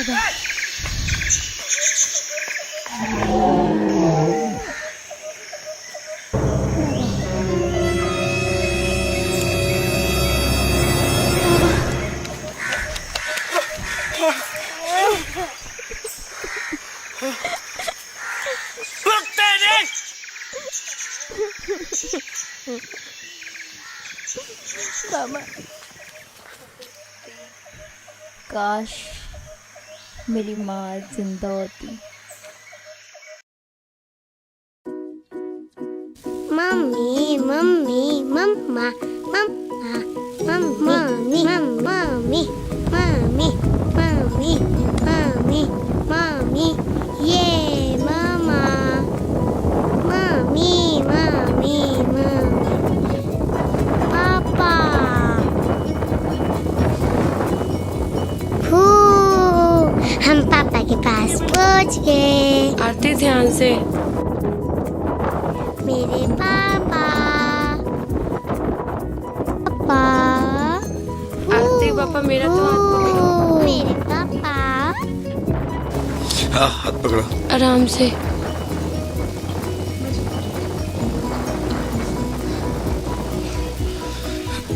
बाबा, काश मेरी माँ जिंदा होती। Mummy mummy mamma mamma mummy mummy mummy mummy mummy mummy ये मामा मम्मी मम्मी मम्मी पापा फू हम पापा के पास पहुंच गए। आरती ध्यान से। मेरे पापा पापा आरती पापा मेरा तो हाथ पकड़ो। मेरे पापा हाँ हाथ पकड़ो आराम से।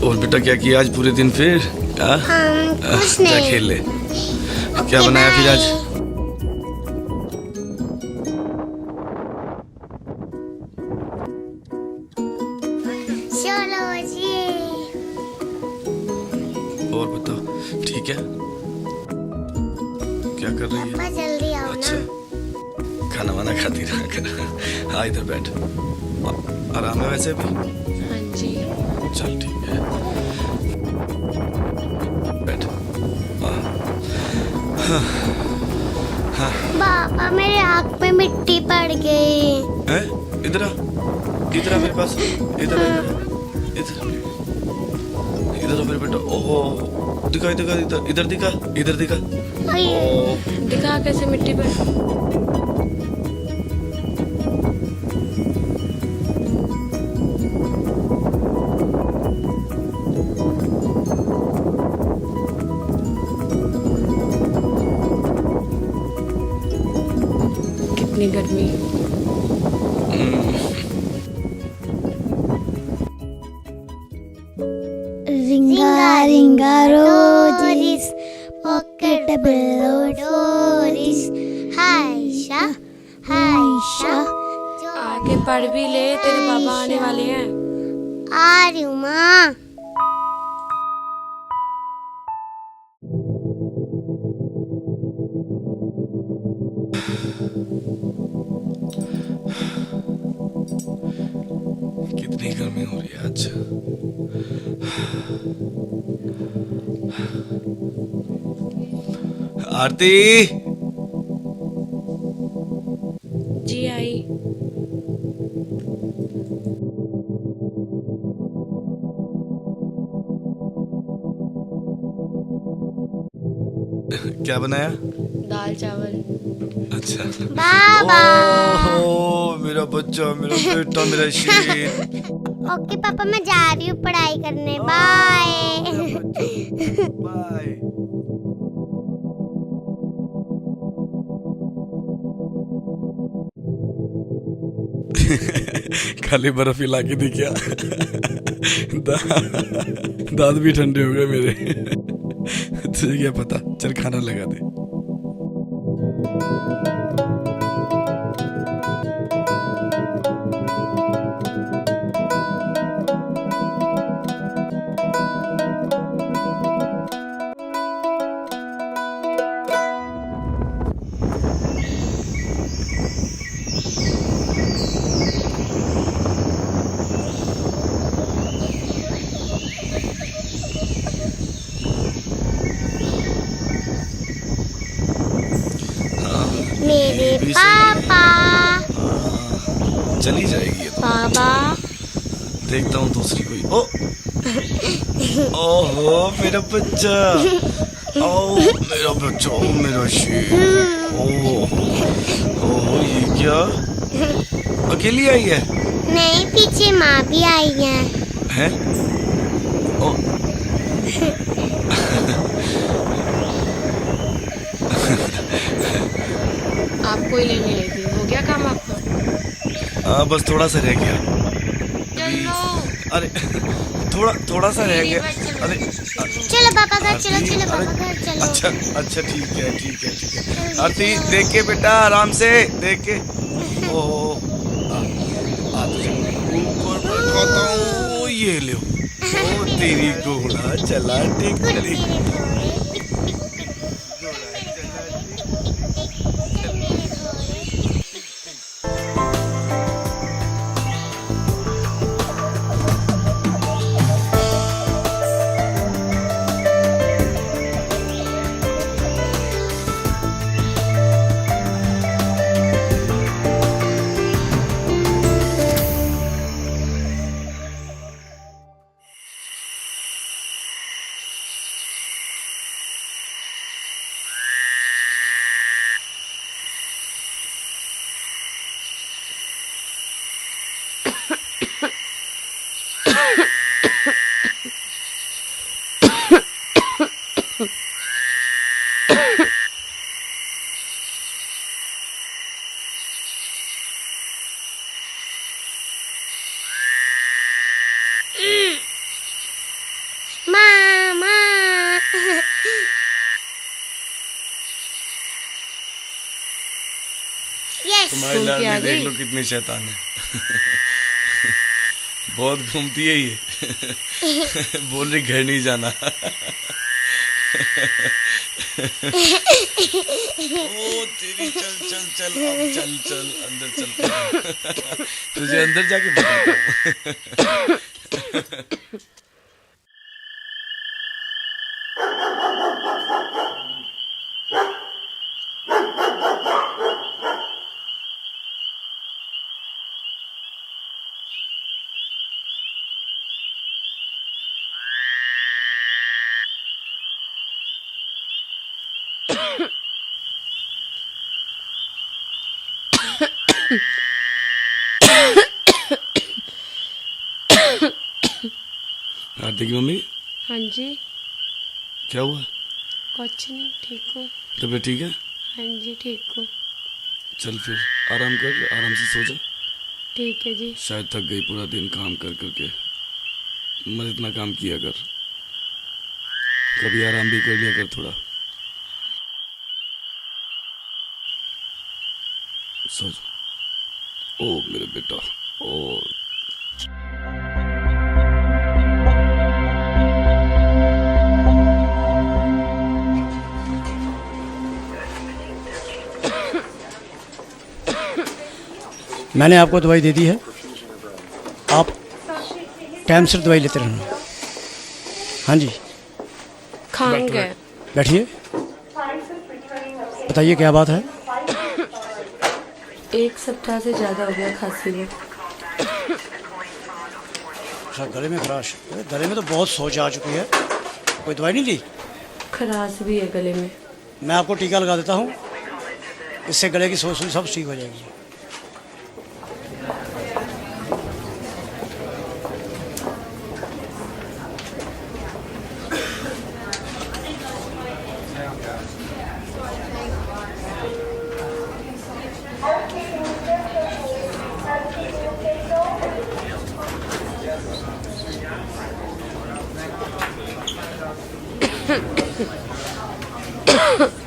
और बेटा क्या किया आज पूरे दिन फिर? कुछ क्या नहीं। खेल ले? क्या बनाया फिर आज? चलो जी। और बताओ ठीक है? क्या कर रही है? पापा जल्दी आओ अच्छा ना। खाना वाना खाती रहा कर। हाँ इधर बैठ। आराम है वैसे भी? हाँ जी। चल ठीक है बैठ। पापा मेरे आँख में मिट्टी पड़ गई। हैं? इधर आ मेरे पास। इधर इधर इधर मेरे बेटा। ओहो दिखा दिखा इधर दिखा इधर दिखा। दिखा कैसे मिट्टी पर। कितनी गर्मी। Ringa ringa roses, pocket below doors. हाइशा हाइशा आगे पढ़ भी ले, तेरे बाबा आने वाले हैं। आ रही हूँ माँ। कितनी गर्मी हो रही है आज। आरती जी आई। क्या बनाया? दाल चावल। अच्छा बाबा। ओह मेरा बच्चा मेरा बेटा मेरा शेर। ओके पापा मैं जा रही हूँ पढ़ाई करने। बाय। बाय। खाली बर्फ हिला के दी क्या? दांत भी ठंडे हो गए मेरे। तुझे क्या पता? चल खाना लगा दे। मेरे भी सही पापा चली जाएगी ये तो। बाबा देखता हूँ दूसरी कोई। ओ ओहो मेरा बच्चा। ओ मेरा बच्चा ओ मेरा शेर। ओहो ये क्या? अकेली आई है? नहीं पीछे माँ भी आई है। हैं? ओ आपको ही लेने आई थी। हो गया काम आपका? बस थोड़ा सा रह गया। चलो। अरे थोड़ा सा रह गया। अरे चलो पापा घर, चलो चलो पापा घर चलो। अच्छा ठीक है। आरती देख के बेटा, आराम से देख के। ओ आ तुझे ऊपर बैठाता हूँ, ये ले। ओ तेरी घोड़ा चला टिक करी। मामा यस। तुम्हारी घूम के आ लाडली देख गई? लो कितनी शैतान है। बहुत घूमती है ये। बोल रही घर नहीं जाना। ओ तेरी चल अब चल अंदर चल। तुझे अंदर जाके बताता हूँ। आरती की मम्मी, हाँ जी। क्या हुआ? कुछ नहीं, ठीक हूँ। तबीयत ठीक है? हाँ जी ठीक हूँ। चल फिर आराम कर, आराम से सो जा। ठीक है जी। शायद थक गई पूरा दिन काम कर करके। मत इतना काम किया कर, कभी आराम भी कर लिया कर थोड़ा। सो जा। ओ मेरे बेटा, ओ मैंने आपको दवाई दे दी है, आप टाइम से दवाई लेते रहना। हाँ जी, खाएंगे। बैठिए, बताइए क्या बात है। 1 सप्ताह से ज़्यादा हो गया खांसी में। अच्छा, गले में खराश? अरे गले में तो बहुत सोज आ चुकी है, कोई दवाई नहीं ली? खराश भी है गले में। मैं आपको टीका लगा देता हूँ, इससे गले की सोज सब ठीक हो जाएगी।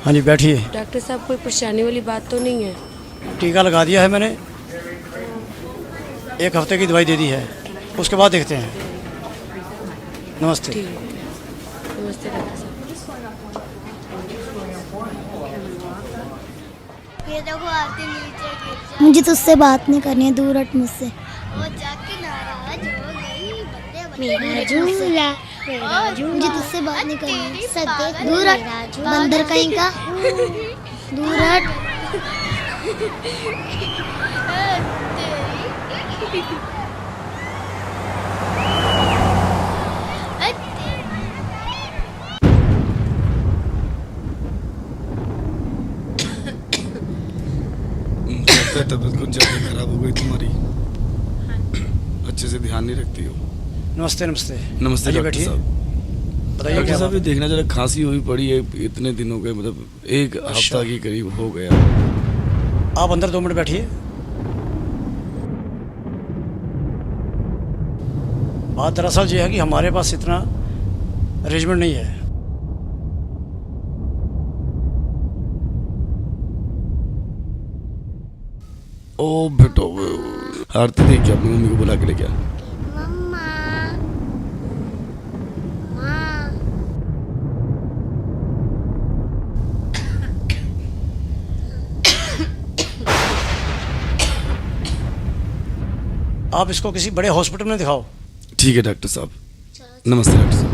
हाँ जी, बैठिए। डॉक्टर साहब कोई परेशानी वाली बात तो नहीं है? टीका लगा दिया है मैंने, 1 हफ्ते की दवाई दे दी है, उसके बाद देखते हैं। नमस्ते। ठीक है। नमस्ते डॉक्टर साहब। ये देखो आरती नीचे गिर जा। मुझे तुझसे बात नहीं करनी है, दूर हट मुझसे। वो जाके नाराज हो गई। मेरा झूला, मुझे तुझसे बात नहीं करनी है। सत्य दूर हट, बंदर कहीं का। दूर हट। तबीयत कुछ ज्यादा खराब हो गई तुम्हारी, अच्छे से ध्यान नहीं रखती हो। नमस्ते नमस्ते। नमस्ते आइए, डॉक्टर बैठिए। साहब। बताइए डॉक्टर क्या साहब, ये बात? देखना जरा, खांसी हुई पड़ी है इतने दिनों के, मतलब 1 अच्छा। हफ्ता के करीब हो गया। आप अंदर 2 मिनट बैठिए। बात दरअसल ये है कि हमारे पास इतना अरेंजमेंट नहीं है। ओ बेटो, आरती देख के अपनी मम्मी को बुला के लेके आ। मम्मा, माँ, आप इसको किसी बड़े हॉस्पिटल में दिखाओ। ठीक है डॉक्टर साहब। नमस्ते डॉक्टर साहब।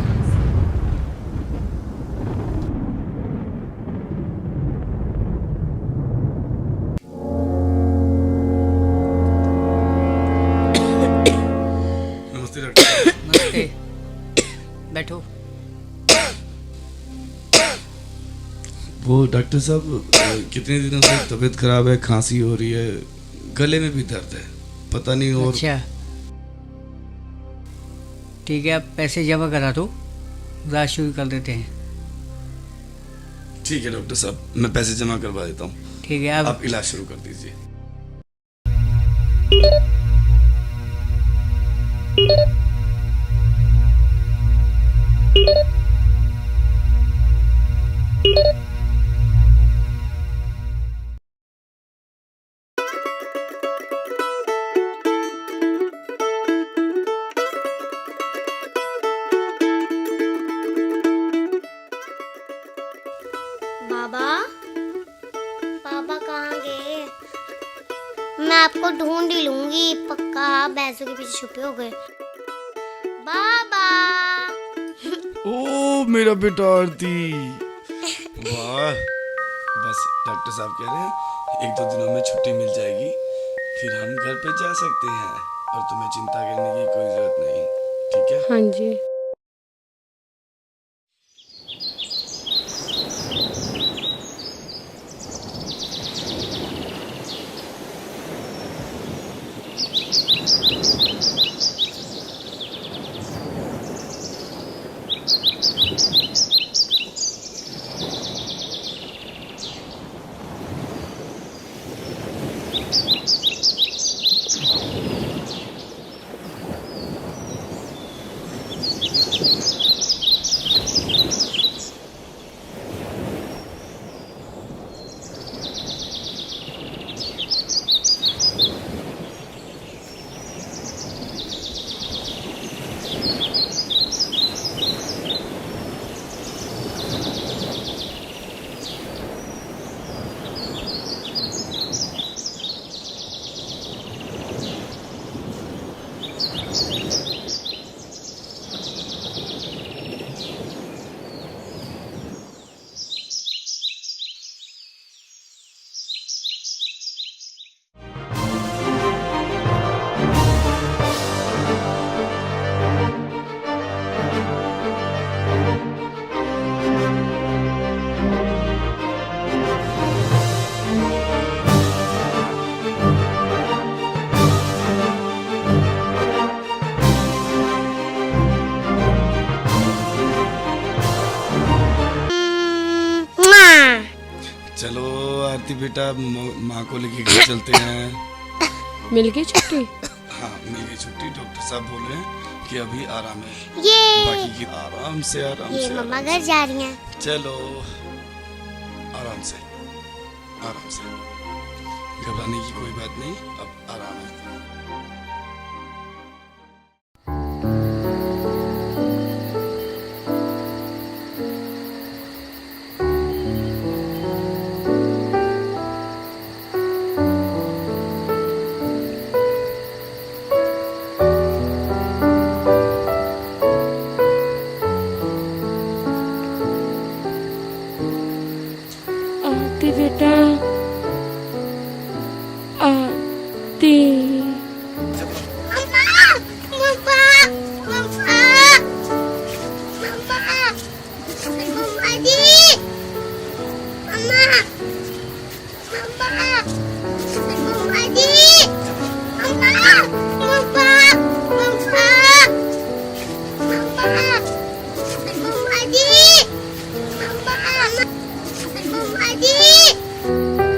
नमस्ते डॉक्टर साहब। नमस्ते, बैठो। वो डॉक्टर साहब, कितने दिनों से तबीयत खराब है, खांसी हो रही है, गले में भी दर्द है, पता नहीं। और अच्छा, ठीक है, आप पैसे जमा करा दो, इलाज शुरू कर देते हैं। ठीक है डॉक्टर साहब, मैं पैसे जमा करवा देता हूँ। ठीक है, आप इलाज शुरू कर दीजिए। बाबा, पापा कहाँ गए? मैं आपको ढूंढ ही लूंगी, पक्का आप भैंसों के पीछे छुपे हो गए। बाबा, ओ मेरा बेटा आरती, वाह। बस डॉक्टर साहब कह रहे हैं 1-2 दिनों में छुट्टी मिल जाएगी, फिर हम घर पे जा सकते हैं और तुम्हें चिंता करने की कोई जरूरत नहीं। ठीक है? हाँ जी। चलो आरती बेटा, माँ को लेके घर चलते हैं। मिल गई छुट्टी? हाँ, मिल गई छुट्टी। डॉक्टर साहब बोल रहे हैं कि अभी आराम है, ये बाकी की आराम से मम्मा घर जा रही हैं। चलो आराम से, घबराने की कोई बात नहीं, अब आराम है। आरती बेटा, आरती। Mama,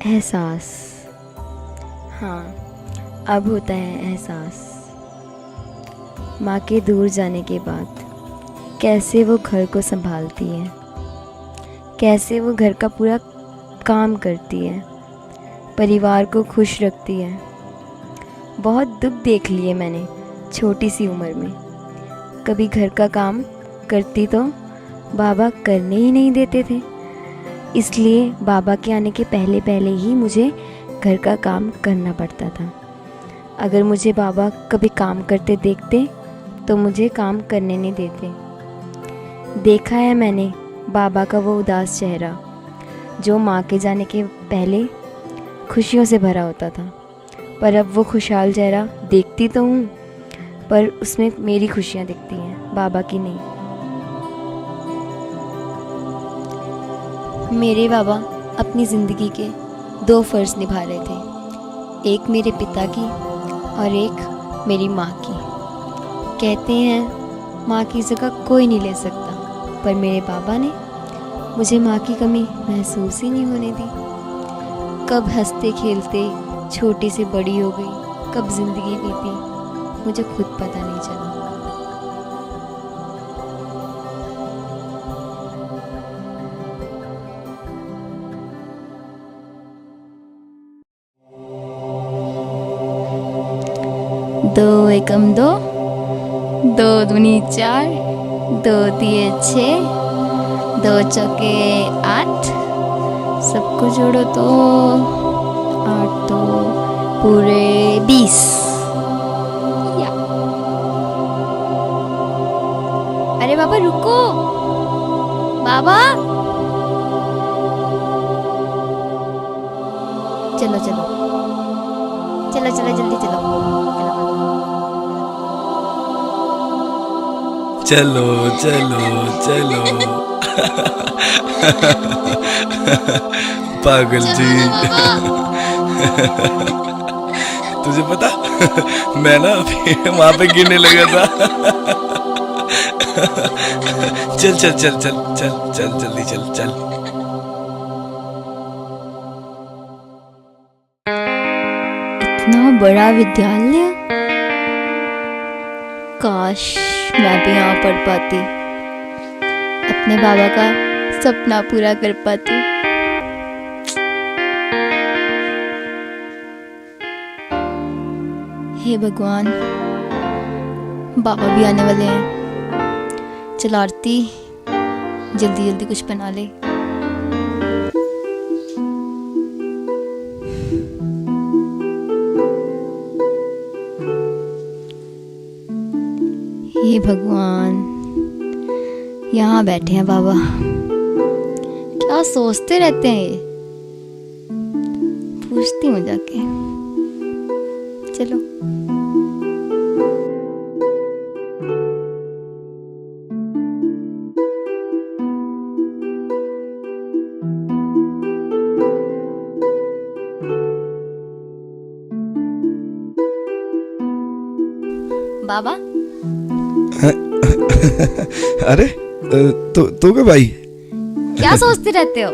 एहसास, हाँ अब होता है एहसास। माँ के दूर जाने के बाद कैसे वो घर को संभालती है, कैसे वो घर का पूरा काम करती है, परिवार को खुश रखती है। बहुत दुख देख लिए मैंने छोटी सी उम्र में। कभी घर का काम करती तो बाबा करने ही नहीं देते थे, इसलिए बाबा के आने के पहले पहले ही मुझे घर का काम करना पड़ता था। अगर मुझे बाबा कभी काम करते देखते तो मुझे काम करने नहीं देते। देखा है मैंने बाबा का वो उदास चेहरा जो माँ के जाने के पहले खुशियों से भरा होता था, पर अब वो खुशहाल चेहरा देखती तो हूँ, पर उसमें मेरी खुशियाँ दिखती हैं, बाबा की नहीं। मेरे बाबा अपनी ज़िंदगी के 2 फ़र्ज़ निभा रहे थे, एक मेरे पिता की और एक मेरी माँ की। कहते हैं माँ की जगह कोई नहीं ले सकता, पर मेरे बाबा ने मुझे माँ की कमी महसूस ही नहीं होने दी। कब हंसते खेलते छोटी से बड़ी हो गई, कब ज़िंदगी बीती, मुझे खुद पता नहीं चला। दो एकम दो, दो दूनी 4, 2 तिये 6, 2 चौके 8, सबको जोड़ो तो 8 तो पूरे 20। या। अरे बाबा रुको, बाबा चलो चलो चलो चलो जल्दी चलो। चलो चलो चलो पागल जी। तुझे पता मैं ना अभी वहां पे गिरने लगा था। चल चल चल चल चल चल जल्दी चल चल। इतना बड़ा विद्यालय, काश मैं भी यहाँ पढ़ पाती, अपने बाबा का सपना पूरा कर पाती। हे भगवान, बाबा भी आने वाले हैं, चल आरती जल्दी जल्दी कुछ बना ले। हे भगवान, यहाँ बैठे हैं बाबा, क्या सोचते रहते हैं ये? पूछती हूँ जाके। चलो। बाबा अरे तो क्या भाई, क्या सोचते रहते हो?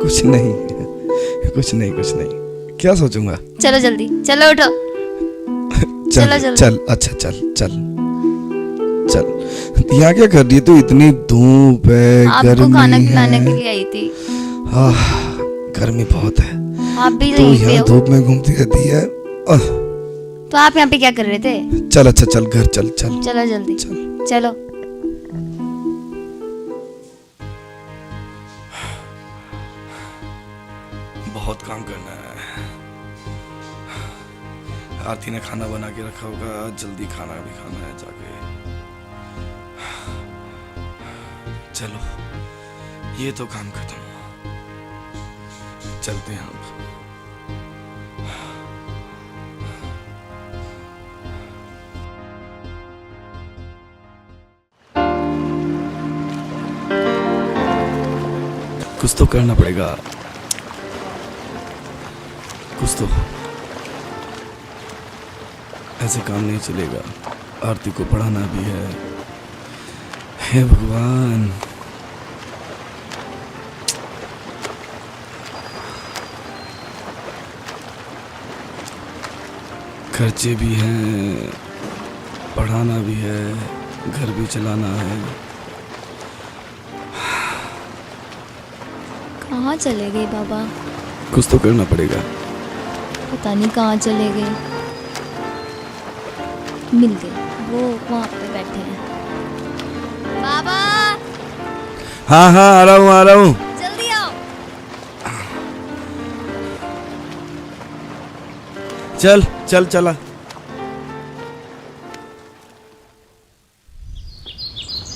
कुछ नहीं कुछ नहीं कुछ नहीं, क्या सोचूंगा। चलो जल्दी, चलो उठो। चल चलो जल्दी। चल, अच्छा चल चल चल। यहाँ क्या कर रही है तू? इतनी धूप है, आपको गर्मी खाना खिलाने है। के लिए आई थी। गर्मी बहुत है, आप भी तू यहीं पे यहाँ हो? धूप में घूमती रहती है। तो आप यहाँ पे क्या कर रहे थे? चल अच्छा चल घर चल चल चलो जल्दी चल। चलो। बहुत काम करना है। आरती ने खाना बना के रखा होगा, जल्दी खाना भी खाना है जाके। चलो ये तो काम खत्म, चलते हैं अब। कुछ तो करना पड़ेगा, कुछ तो। ऐसे काम नहीं चलेगा, आरती को पढ़ाना भी है। हे भगवान, खर्चे भी हैं, पढ़ाना भी है, घर भी चलाना है। कहाँ चले गए बाबा? कुछ तो करना पड़ेगा। पता नहीं कहाँ चले गए। मिल गए, वो वहाँ पे बैठे हैं। बाबा हाँ हाँ, आ रहा हूँ। जल्दी आओ। चल चल चला।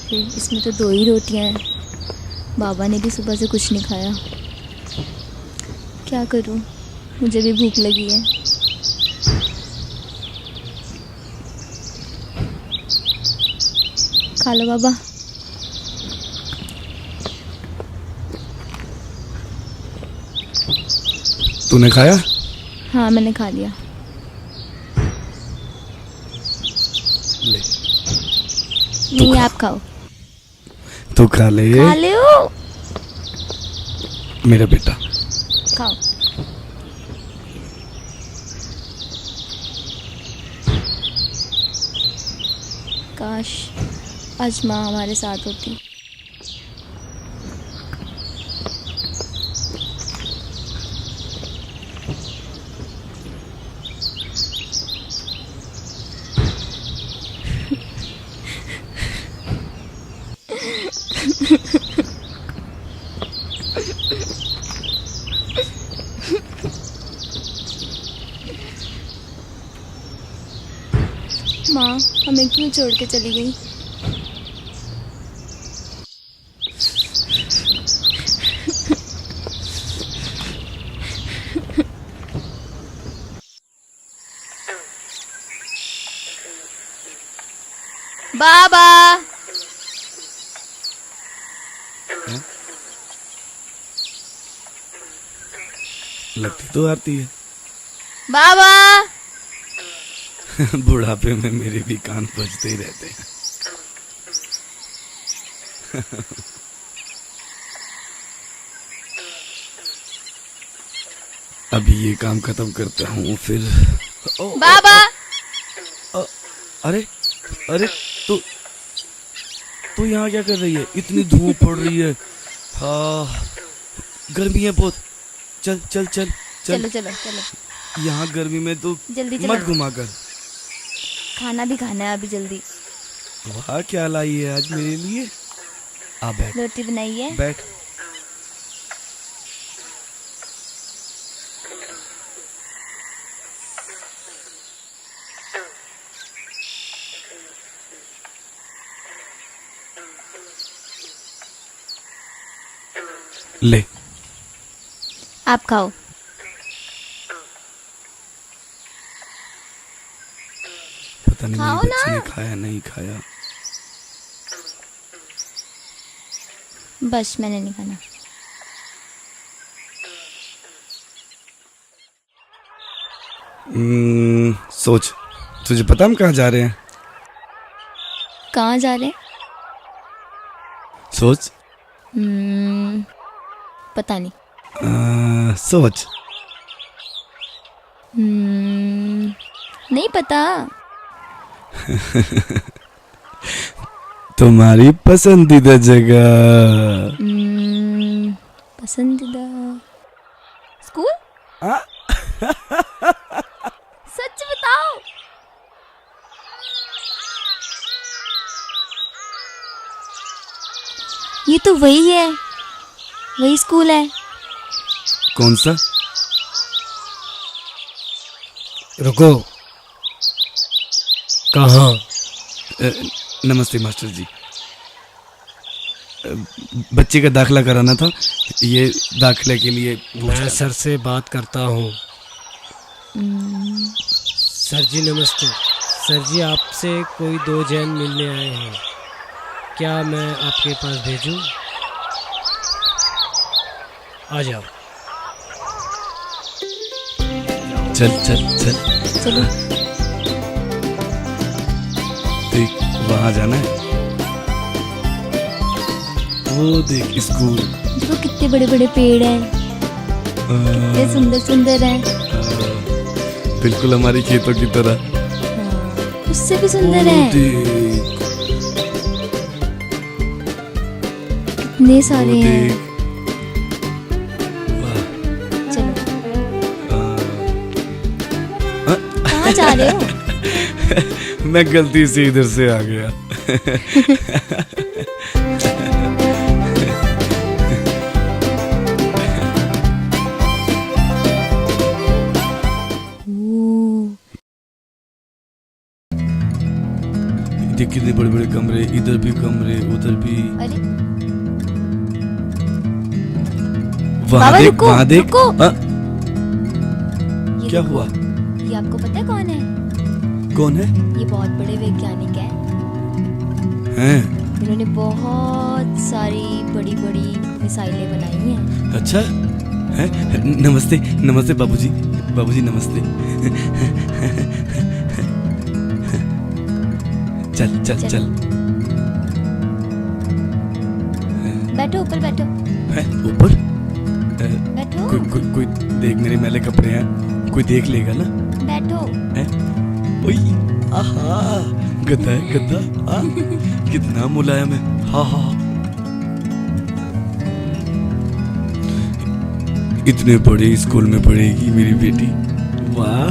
फिर इसमें तो 2 ही रोटियां हैं। बाबा ने भी सुबह से कुछ नहीं खाया। क्या करूं, मुझे भी भूख लगी है। खा लो बाबा। तूने खाया? हाँ मैंने खा लिया। ले, नहीं आप खाओ। तू खा ले। खा ले मेरा बेटा। खाओ। काश आज माँ हमारे साथ होती। माँ हमें क्यों छोड़ के चली गई? बाबा लगती तो आरती है। बाबा बुढ़ापे में मेरे भी कान बजते ही रहते हैं। अभी ये काम खत्म करता हूँ फिर। बाबा अरे अरे तू यहाँ क्या कर रही है? इतनी धूप पड़ रही है। हाँ गर्मी है बहुत। चल चल चल चल। चलो चलो चलो। यहाँ गर्मी में तो जल्दी चलो। मत घुमा कर। खाना भी खाना है अभी जल्दी। वाह क्या लाई है आज मेरे लिए। आ बैठ रोटी बनाई है। बैठ। ले आप खाओ। पता नहीं खाओ मेरे बच्चे ना। ने खाया नहीं खाया। बस मैंने नहीं खाना। सोच, तुझे पता हम कहाँ जा रहे हैं? कहाँ जा रहे? सोच। पता नहीं। सोच। नहीं पता। तुम्हारी पसंदीदा जगह। पसंदीदा स्कूल। आ? सच बताओ। ये तो वही है, वही स्कूल है। कौन सा? रुको, कहाँ? नमस्ते मास्टर जी। बच्चे का दाखिला कराना था, ये दाखिले के लिए मैं सर से बात करता हूँ। सर जी नमस्ते। सर जी आपसे कोई 2 जैन मिलने आए हैं, क्या मैं आपके पास भेजूं? आ जाओ। चल चल चल, चलो। देख वहां जाना है, वो देख स्कूल। देखो कितने बड़े बड़े पेड़ हैं, कितने सुंदर सुंदर हैं। बिल्कुल हमारी खेतों की तरह। हाँ, उससे भी सुंदर वो है। देख, कितने सारे वो हैं। देख। वाह। चलो, हाँ। कहाँ जा रहे हो? मैं गलती से इधर से आ गया। देख कितने बड़े बड़े कमरे, इधर भी कमरे, उधर भी। अरे वहां बाबा, देख, रुको, वहां देख। रुको। हाँ, ये क्या देखो, हुआ? ये आपको पता है कौन है? कौन है? ये बहुत बड़े वैज्ञानिक हैं। हैं? इन्होंने बहुत सारी बड़ी बड़ी मिसाइलें बनाई हैं। अच्छा है। नमस्ते नमस्ते बाबूजी, बाबूजी नमस्ते। चल चल चल। बैठो, ऊपर बैठो, है ऊपर? बैठो, कोई देख, मेरे मैले कपड़े हैं, कोई देख लेगा ना? बैठो। है? ओई, आहा, गद्दा है गद्दा। हाँ, कितना मुलायम है। हाँ हाँ, इतने बड़े स्कूल में पढ़ेगी मेरी बेटी। वाह,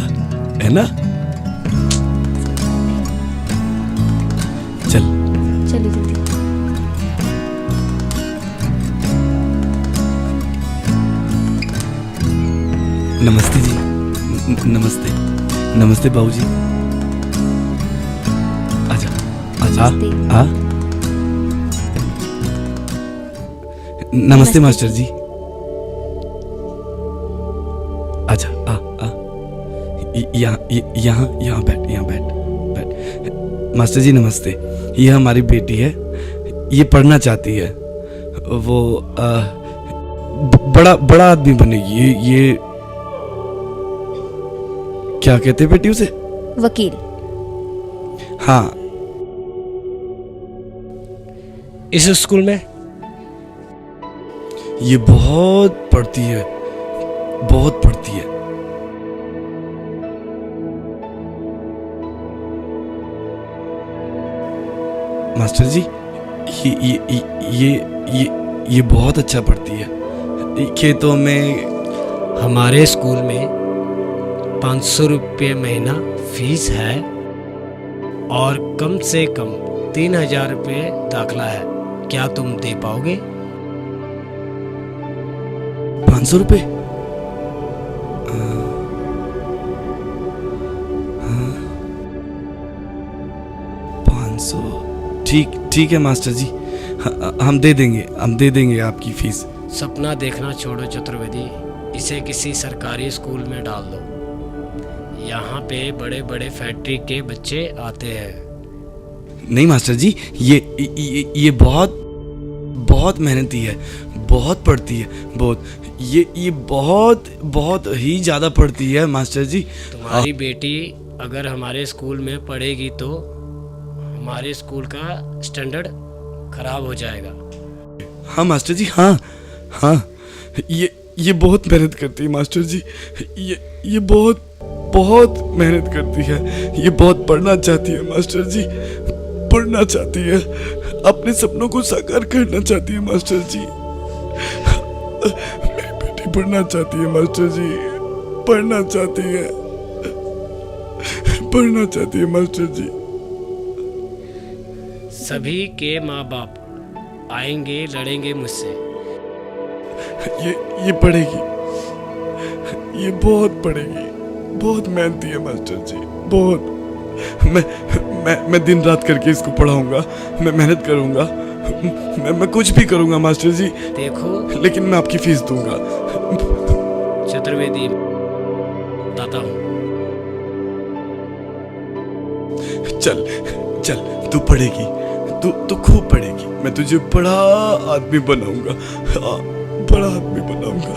है ना? चल चलो जल्दी। नमस्ते जी। नमस्ते नमस्ते बाबूजी। आजा आजा। नमस्ते। आ नमस्ते मास्टर जी। आजा, आ आ। यहाँ यहाँ बैठ, यहाँ बैठ बैठ। मास्टर जी नमस्ते। ये हमारी बेटी है, ये पढ़ना चाहती है। वो बड़ा बड़ा आदमी बनेगी। ये क्या कहते हैं बेटी उसे? वकील। हाँ, इस स्कूल में ये बहुत पढ़ती है, बहुत पढ़ती है। मास्टर जी, ये बहुत अच्छा पढ़ती है। खेतों में। हमारे स्कूल में 500 रुपये महीना फीस है और कम से कम 3000 रुपये दाखला है। क्या तुम दे पाओगे? 500 रुपये? 500? ठीक है मास्टर जी, हम दे देंगे आपकी फीस। सपना देखना छोड़ो चतुर्वेदी, इसे किसी सरकारी स्कूल में डाल दो। यहाँ पे बड़े बड़े फैक्ट्री के बच्चे आते हैं। नहीं मास्टर जी, ये बहुत मेहनती है, बहुत पढ़ती है, बहुत। ये बहुत ही ज़्यादा पढ़ती है मास्टर जी। तुम्हारी बेटी अगर हमारे स्कूल में पढ़ेगी तो हमारे स्कूल का स्टैंडर्ड खराब हो जाएगा। हाँ मास्टर जी, हाँ हाँ, ये बहुत मेहनत करती है मास्टर जी। ये बहुत मेहनत करती है। ये बहुत पढ़ना चाहती है मास्टर जी, पढ़ना चाहती है, अपने सपनों को साकार करना चाहती है मास्टर जी। मेरी बेटी पढ़ना चाहती है मास्टर जी, पढ़ना चाहती है मास्टर जी। सभी के माँ बाप आएंगे, लड़ेंगे मुझसे। ये पढ़ेगी, ये बहुत पढ़ेगी, बहुत मेहनती है मास्टर जी, बहुत। मैं दिन रात करके इसको पढ़ाऊंगा, मैं मेहनत करूंगा, मैं कुछ भी करूंगा मास्टर जी, देखो लेकिन मैं आपकी फीस दूंगा। चतुर्वेदी बताता हूँ। चल तू पढ़ेगी, तू खूब पढ़ेगी, मैं तुझे बड़ा आदमी बनाऊंगा, बड़ा आदमी बनाऊंगा।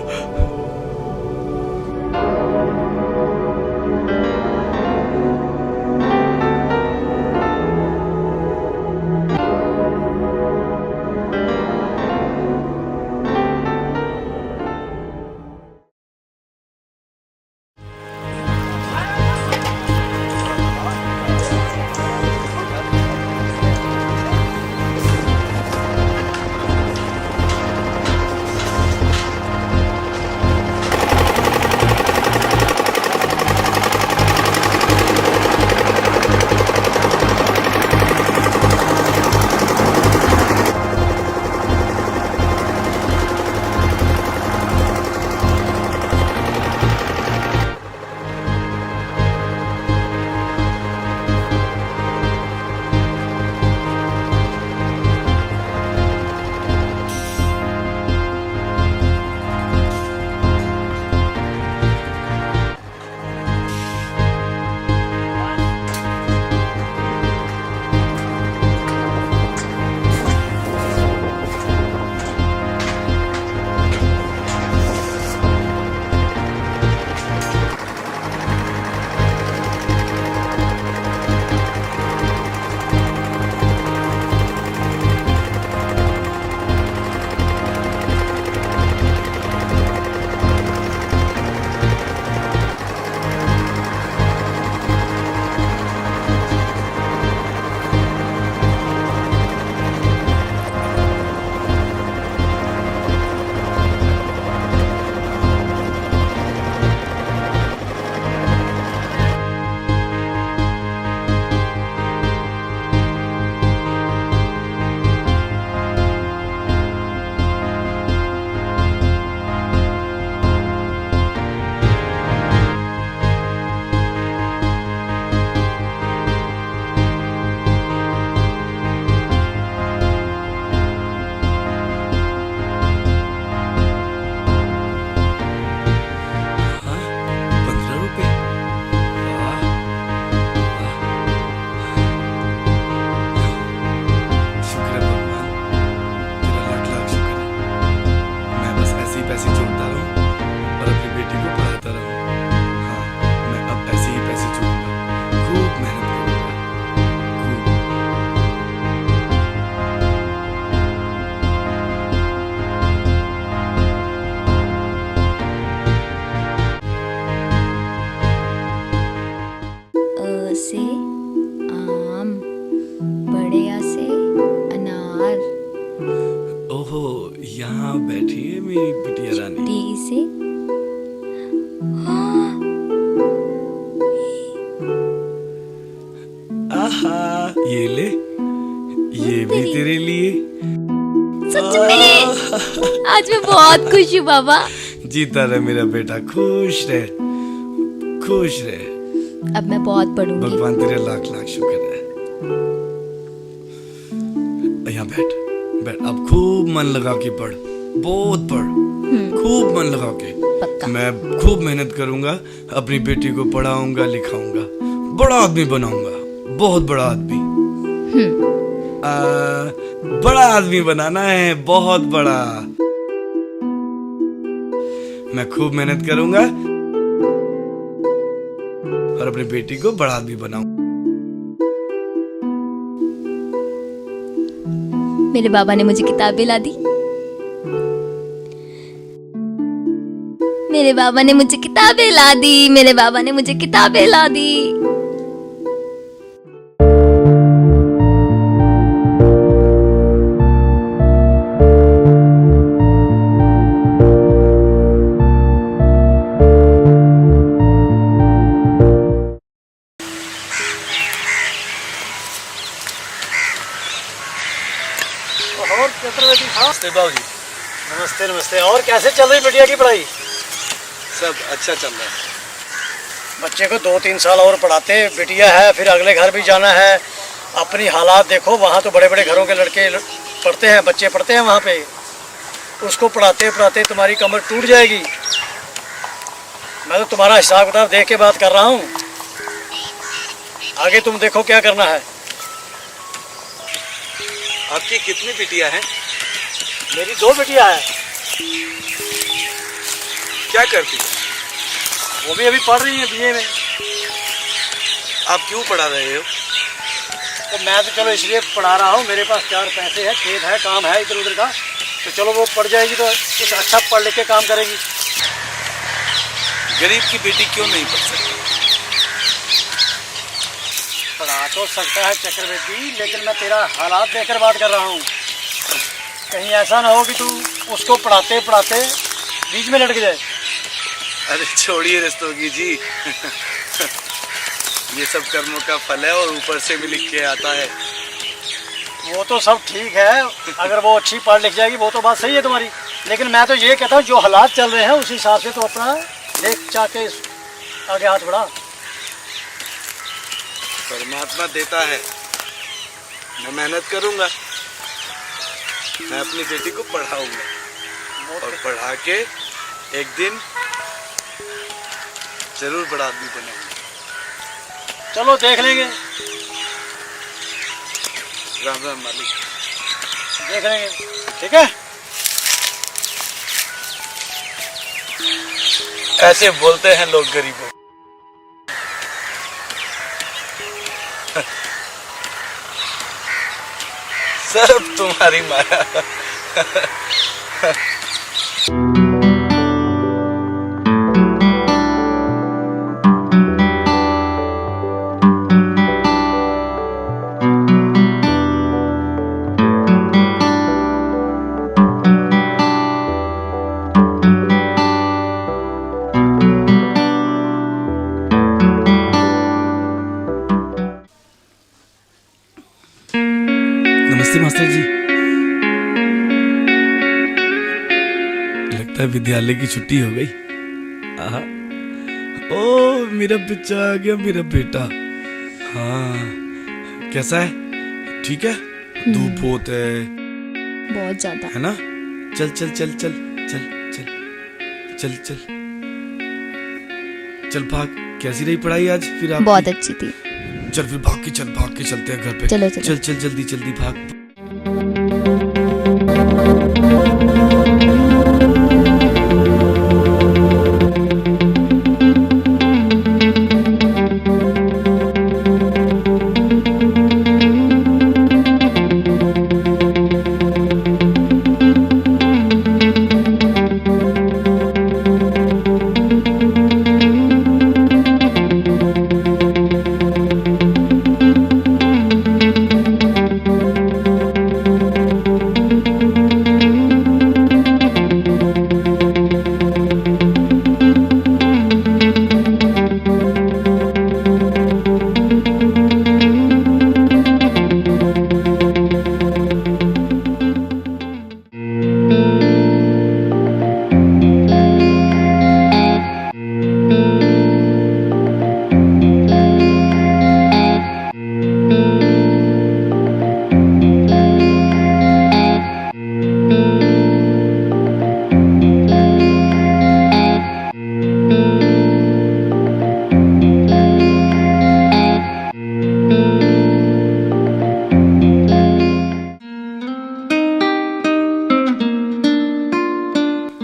से आम, बड़े आ से अनार, ओहो, यहाँ बैठी है मेरी बिटिया रानी। टी से आहा, ये ले, ये भी तेरे लिए। सच में? आज मैं बहुत खुश हूँ बाबा। जीता रहे मेरा बेटा, खुश रहे, खुश रहे। अब मैं बहुत पढ़ूंगी। भगवान तेरे लाख लाख शुक्र है। यहाँ बैठ बैठ, अब खूब मन लगा के पढ़, बहुत पढ़, खूब मन लगा के। पक्का। मैं खूब मेहनत करूंगा, अपनी बेटी को पढ़ाऊंगा लिखाऊंगा, बड़ा आदमी बनाऊंगा, बहुत बड़ा आदमी। बड़ा आदमी बनाना है, बहुत बड़ा। मैं खूब मेहनत करूंगा और अपनी बेटी को बड़ा आदमी बनाऊंगा। मेरे बाबा ने मुझे किताबें ला दी। मेरे बाबा ने मुझे किताबें ला दी। मेरे बाबा ने मुझे किताबें ला दी। और चतुर्वेदी साहब, नमस्ते बाबूजी। नमस्ते नमस्ते। और कैसे चल रही बिटिया की पढ़ाई? सब अच्छा चल रहा है। बच्चे को 2-3 साल और पढ़ाते, बिटिया है, फिर अगले घर भी जाना है। अपनी हालात देखो, वहाँ तो बड़े बड़े घरों के लड़के पढ़ते हैं, बच्चे पढ़ते हैं वहाँ पे। उसको पढ़ाते पढ़ाते तुम्हारी कमर टूट जाएगी। मैं तो तुम्हारा हिसाब किताब देख के बात कर रहा हूँ। आगे तुम देखो क्या करना है। आपकी कितनी बिटिया हैं? मेरी 2 बिटिया है। क्या करती है? वो भी अभी पढ़ रही है बीए में। आप क्यों पढ़ा रहे हो? तो मैं तो चलो इसलिए पढ़ा रहा हूँ, मेरे पास 4 पैसे है, खेत है, काम है इधर उधर का, तो चलो वो पढ़ जाएगी तो कुछ अच्छा पढ़ लिख के काम करेगी। गरीब की बेटी क्यों नहीं पढ़ सकती? पढ़ा तो सकता है चक्रवर्ती, लेकिन मैं तेरा हालात देखकर बात कर रहा हूँ। कहीं ऐसा ना हो कि तू उसको पढ़ाते पढ़ाते बीच में लटक जाए। अरे छोड़िए रस्तोगी जी। ये सब कर्मों का फल है और ऊपर से भी लिख के आता है। वो तो सब ठीक है, अगर वो अच्छी पढ़ लिख जाएगी वो तो बात सही है तुम्हारी, लेकिन मैं तो ये कहता हूँ जो हालात चल रहे हैं उस हिसाब से तो अपना देख चाह के आगे हाथ बढ़ा। परमात्मा देता है, मैं मेहनत करूंगा, मैं अपनी बेटी को पढ़ाऊंगा और पढ़ा के एक दिन जरूर बड़ा आदमी बनेगा। चलो देख लेंगे, राम राम मालिक। देख लेंगे, ठीक है। ऐसे बोलते हैं लोग गरीबों। सब तुम्हारी माया। नमस्ते मास्टर जी। लगता है विद्यालय की छुट्टी हो गई। आहा, ओ मेरा बच्चा आ गया, मेरा बेटा। हाँ, कैसा है? ठीक है? धूप बहुत है, बहुत ज्यादा। है ना? चल चल चल चल चल चल चल चल चल भाग। कैसी रही पढ़ाई आज फिर आप? बहुत अच्छी थी। चल फिर भाग के चलते हैं घर पे। चलो चलो। चल चल जल्दी जल्दी भाग।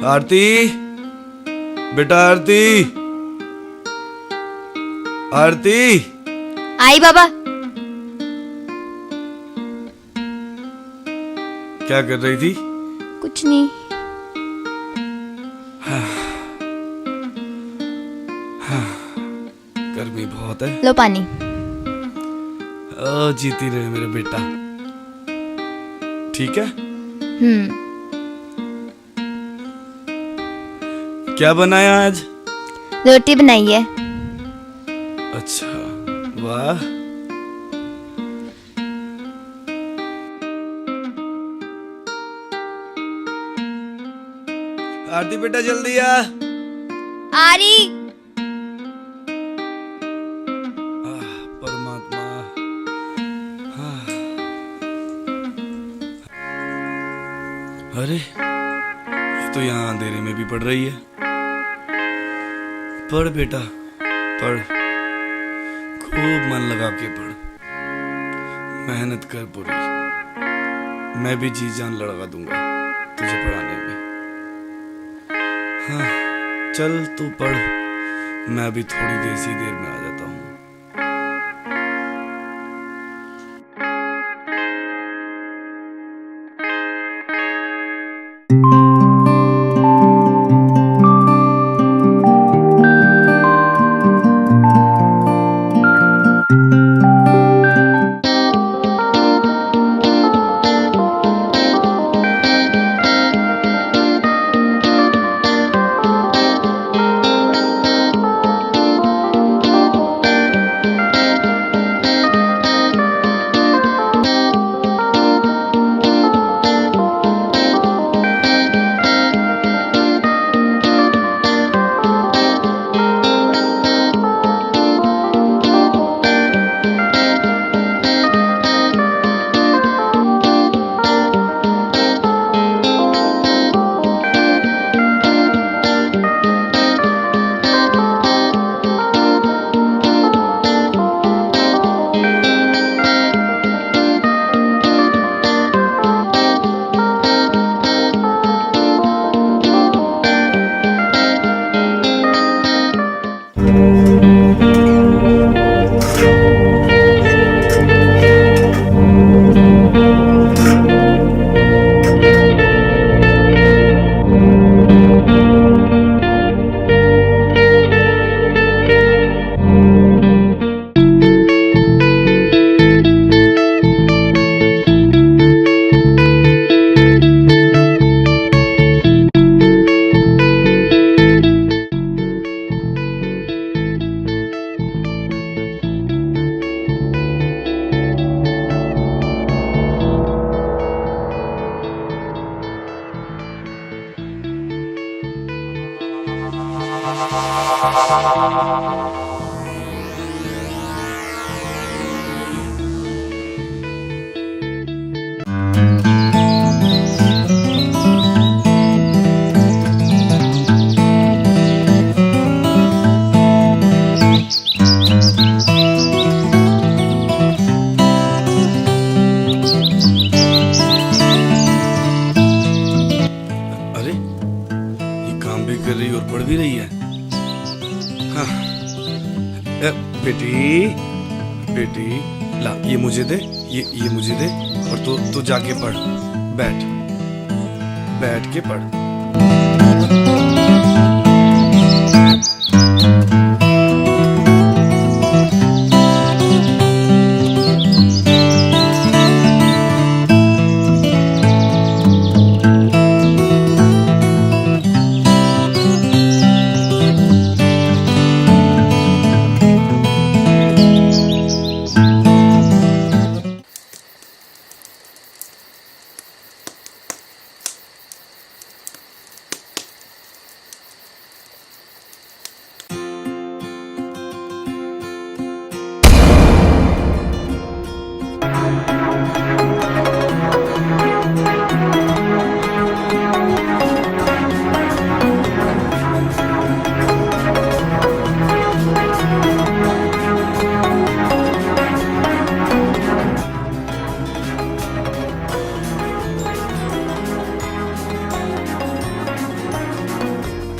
आरती, बेटा आरती, आरती। आई बाबा। क्या कर रही थी? कुछ नहीं। गर्मी बहुत है। लो पानी। ओ जीती रहे मेरा बेटा। ठीक है? क्या बनाया आज? रोटी बनाई है। अच्छा, वाह। आरती बेटा जल्दी आ। आ रही। परमात्मा। अरे ये तो यहाँ अंधेरे में भी पढ़ रही है। पढ़ बेटा पढ़, खूब मन लगा के पढ़, मेहनत कर पूरी। मैं भी जी जान लगा दूंगा तुझे पढ़ाने में। हाँ, चल तू पढ़, मैं भी थोड़ी देर में आ जाता हूँ। बेटी ला, ये मुझे दे, ये मुझे दे, और तू जाके पढ़। बैठ के पढ़।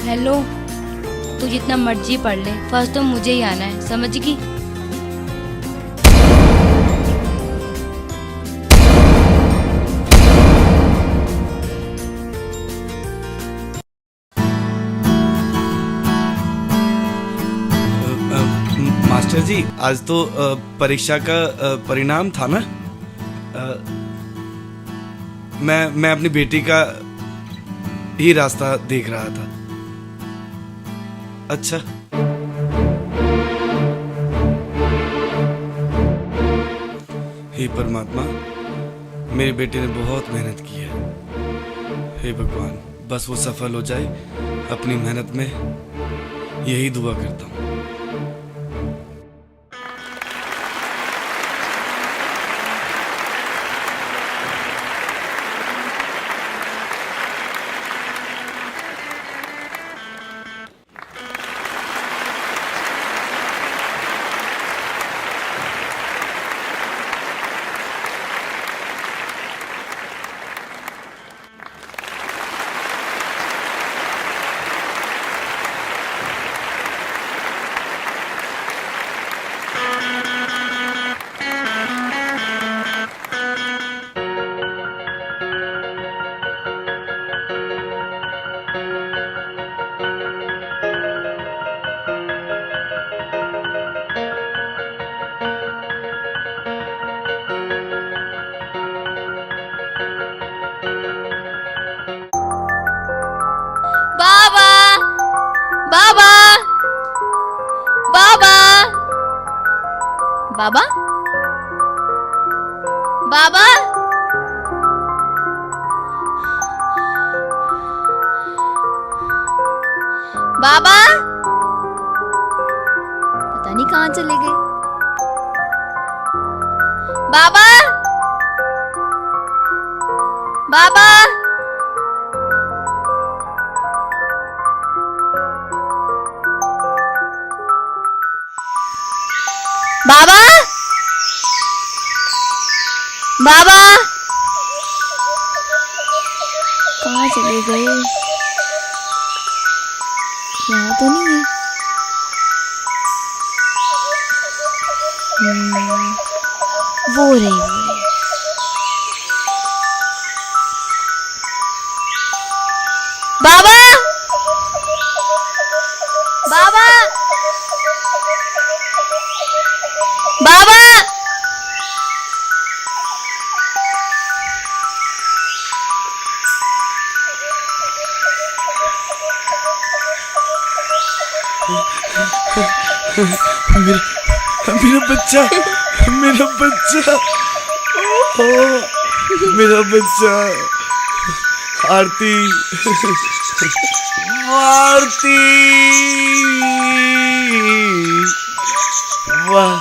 हेलो, तू जितना मर्जी पढ़ ले, फर्स्ट तो मुझे ही आना है, समझ गई? मास्टर जी, आज तो परीक्षा का परिणाम था ना। मैं अपनी बेटी का ही रास्ता देख रहा था। अच्छा, हे परमात्मा, मेरी बेटी ने बहुत मेहनत की है। हे भगवान, बस वो सफल हो जाए अपनी मेहनत में, यही दुआ करता हूँ। बाबा बाबा बाबा बाबा बाबा पता नहीं कहाँ चले गए। बाबा बाबा बाबा बाबा कहाँ चले गए? यहाँ तो नहीं है। वो रही बाबा बाबा बाबा मेरा बच्चा, मेरा बच्चा, ओ, मेरा बच्चा। आरती, आरती, वाह।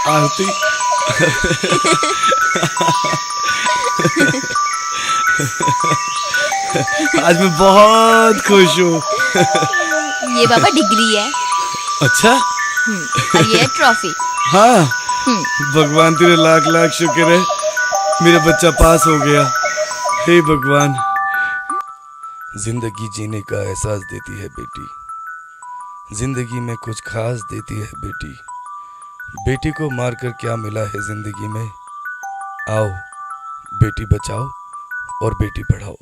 आरती, आज मैं बहुत खुश हूँ। ये बाबा डिग्री है। अच्छा, और ये है ट्रॉफी। हाँ, भगवान तेरे लाख लाख शुक्र है, मेरा बच्चा पास हो गया। हे भगवान। जिंदगी जीने का एहसास देती है बेटी, जिंदगी में कुछ खास देती है बेटी। बेटी को मारकर क्या मिला है जिंदगी में। आओ बेटी बचाओ और बेटी पढ़ाओ।